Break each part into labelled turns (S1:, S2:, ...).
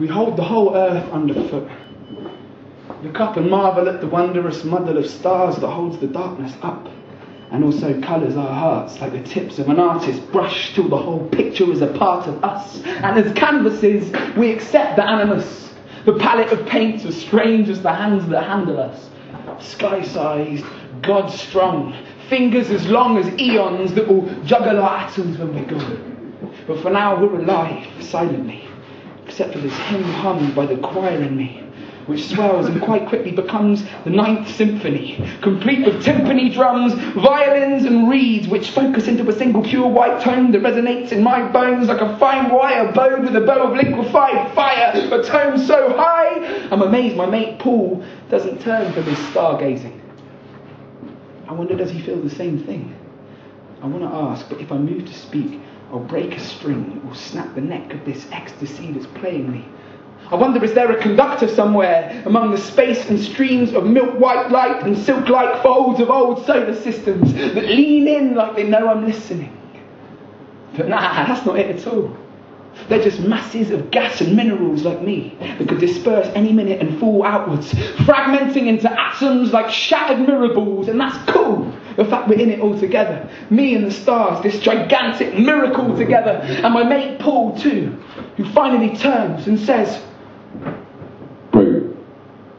S1: We hold the whole earth underfoot. Look up and marvel at the wondrous muddle of stars that holds the darkness up, and also colours our hearts like the tips of an artist brush till the whole picture is a part of us. And as canvases, we accept the animus, the palette of paints as strange as the hands that handle us. Sky-sized, God-strong, fingers as long as eons that will juggle our atoms when we're gone. But for now we're alive, silently, except for this hymn hummed by the choir in me, which swells and quite quickly becomes the Ninth Symphony, complete with timpani drums, violins and reeds, which focus into a single pure white tone that resonates in my bones like a fine wire bowed with a bow of liquefied fire, a tone so high, I'm amazed my mate Paul doesn't turn from his stargazing. I wonder, does he feel the same thing? I want to ask, but if I move to speak, I'll break a string or snap the neck of this ecstasy that's playing me. I wonder, is there a conductor somewhere among the space and streams of milk-white light and silk-like folds of old solar systems that lean in like they know I'm listening? But nah, that's not it at all. They're just masses of gas and minerals like me that could disperse any minute and fall outwards, fragmenting into atoms like shattered mirror balls, and that's cool. The fact we're in it all together. Me and the stars, this gigantic miracle together. And my mate Paul too, who finally turns and says, "Bro,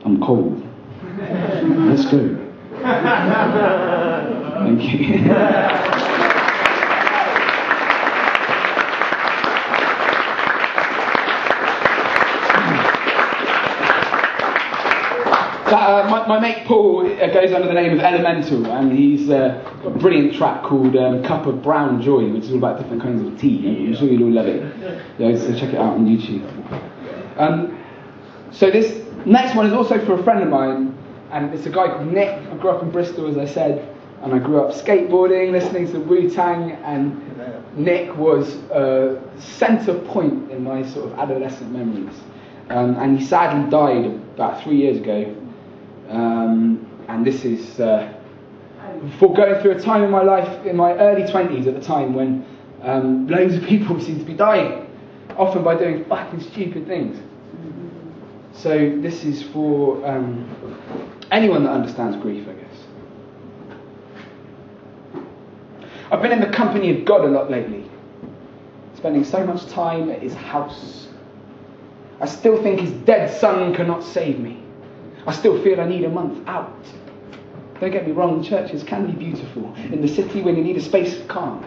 S1: I'm cold. Let's go." Thank you. My mate Paul goes under the name of Elemental, and he's got a brilliant track called Cup of Brown Joy, which is all about different kinds of tea. I'm sure you'll all love it. Yeah, so check it out on YouTube. So this next one is also for a friend of mine, and it's a guy called Nick. I grew up in Bristol, as I said, and I grew up skateboarding, listening to Wu-Tang, and Nick was a centre point in my sort of adolescent memories. And he sadly died about 3 years ago. And this is for going through a time in my life, in my early 20s at the time, when loads of people seem to be dying, often by doing fucking stupid things. So this is for anyone that understands grief, I guess. I've been in the company of God a lot lately, spending so much time at his house. I still think his dead son cannot save me. I still feel I need a month out. Don't get me wrong, churches can be beautiful in the city when you need a space of calm.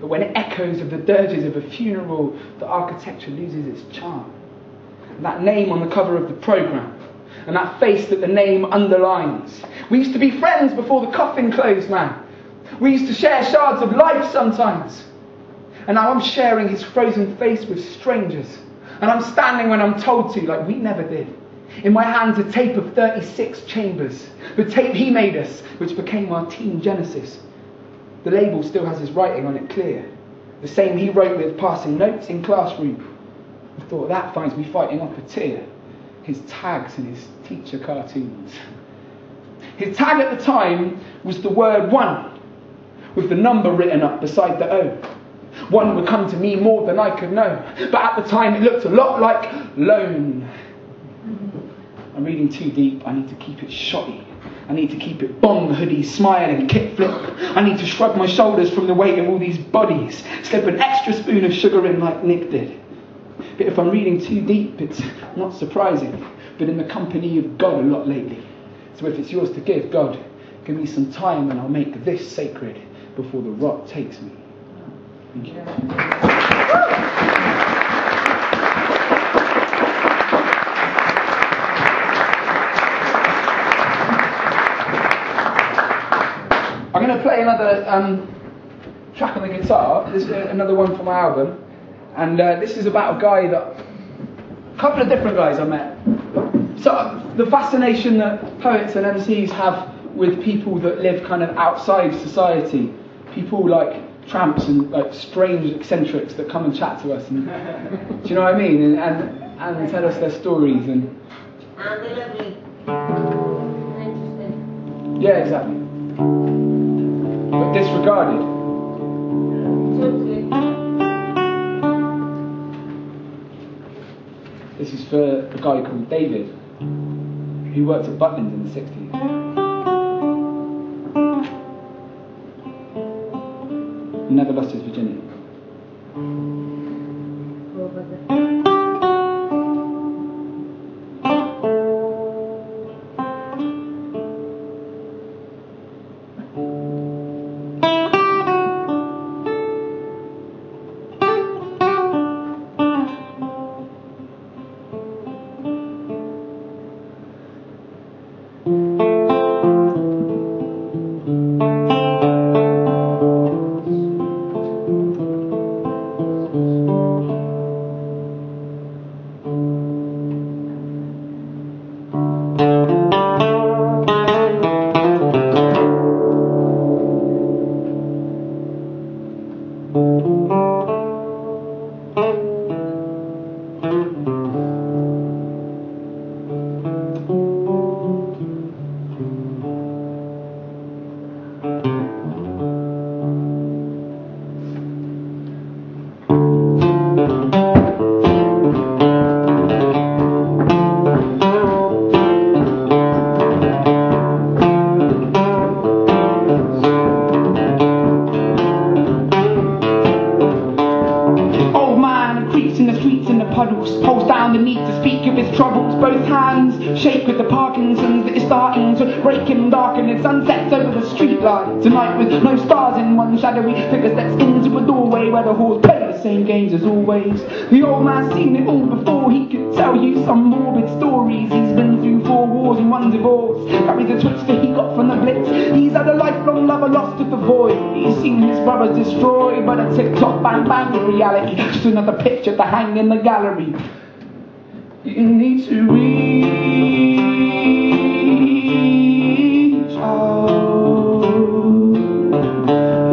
S1: But when it echoes of the dirges of a funeral, the architecture loses its charm. And that name on the cover of the programme, and that face that the name underlines. We used to be friends before the coffin closed, man. We used to share shards of life sometimes. And now I'm sharing his frozen face with strangers. And I'm standing when I'm told to, like we never did. In my hands a tape of 36 chambers, the tape he made us, which became our Teen Genesis. The label still has his writing on it clear, the same he wrote with passing notes in classroom. I thought that finds me fighting off a tear. His tags and his teacher cartoons. His tag at the time was the word 1, with the number written up beside the O. One would come to me more than I could know, but at the time it looked a lot like lone. I'm reading too deep, I need to keep it shotty. I need to keep it bong, hoodie, smile and kickflip. I need to shrug my shoulders from the weight of all these bodies, slip an extra spoon of sugar in like Nick did. But if I'm reading too deep, it's not surprising. Been in the company of God a lot lately. So if it's yours to give, God, give me some time and I'll make this sacred before the rot takes me. Thank you. I'm going to play another track on the guitar. This is another one from my album. And this is about a guy that... a couple of different guys I met. So the fascination that poets and MCs have with people that live kind of outside society. People like tramps and like strange eccentrics that come and chat to us. And, do you know what I mean? And tell us their stories. And yeah, exactly. But disregarded. Totally. for a guy called David, who worked at Butlins in the 60s. He never lost his virginity.
S2: Holds down the need to speak of his troubles. Both hands shake with the Parkinson's that is starting to break and darken as sunsets over the street light. Tonight with no stars in one shadowy figure steps into a doorway where the halls play the same games as always. The old man's seen it all before. He could tell you some morbid stories. He's been through 4 wars and 1 divorce. Carried the twitch that he got from the blitz. He's had a lifelong lover lost to the void. He's seen his brothers destroyed by the tick-tock bang-bang of reality. Just another picture to hang in the gallery. You need to reach out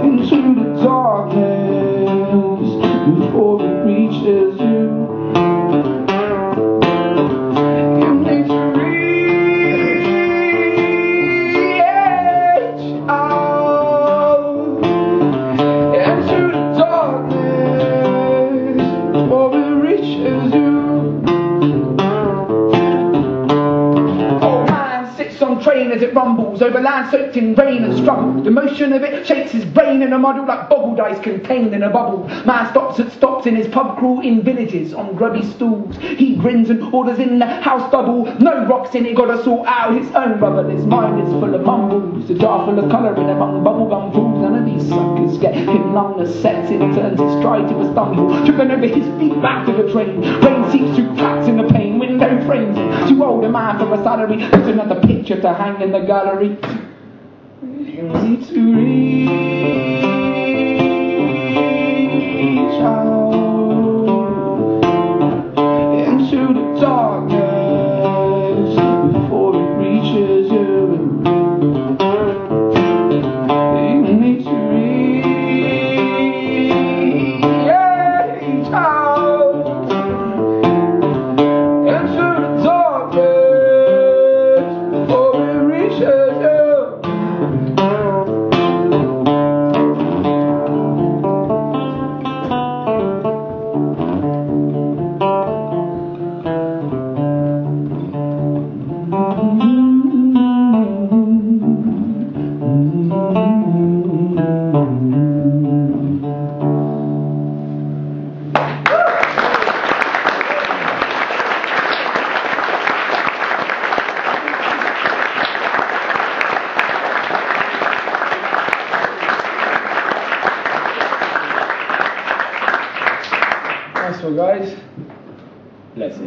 S2: into the darkness before it reaches you. You need to reach out into the darkness before it reaches you. On train as it rumbles over land soaked in rain and struggle. The motion of it shakes his brain in a muddle like boggled ice contained in a bubble. Man stops at stops in his pub crawl in villages on grubby stools. He grins and orders in the house double. No rocks in it, gotta sort out his own rubble. His mind is full of mumbles. A jar full of colouring among bubblegum fools. None of these suckers get him numbness sets in. Turns his stride to a stumble. Tripping over his feet back to the train. Rain seeps through cracks in the pane. Window frames him. Too old a man for a salary. Just another picture to hang in the gallery. You need to reach out into the darkness before it reaches you. You need to reach out into the darkness before it reaches you. Nice one, guys. Blessed.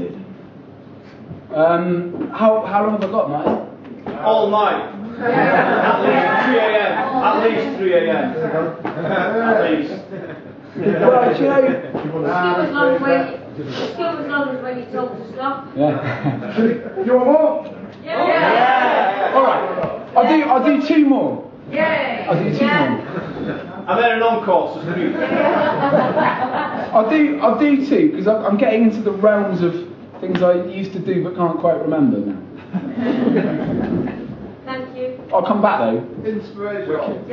S2: How long have I got, mate?
S3: All night. At least 3 a.m. At least 3 a.m. At least.
S1: Well, you know,
S4: Still as long as when you told to stop.
S1: yeah.
S2: You want more?
S4: Yeah.
S1: All right. I'll do 2 more.
S4: Yeah.
S1: I'll do 2 more.
S3: And then an encore for 3.
S1: I'll do 2 because I'm getting into the realms of things I used to do but can't quite remember now.
S4: Thank you.
S1: I'll come back though.
S2: Inspirational.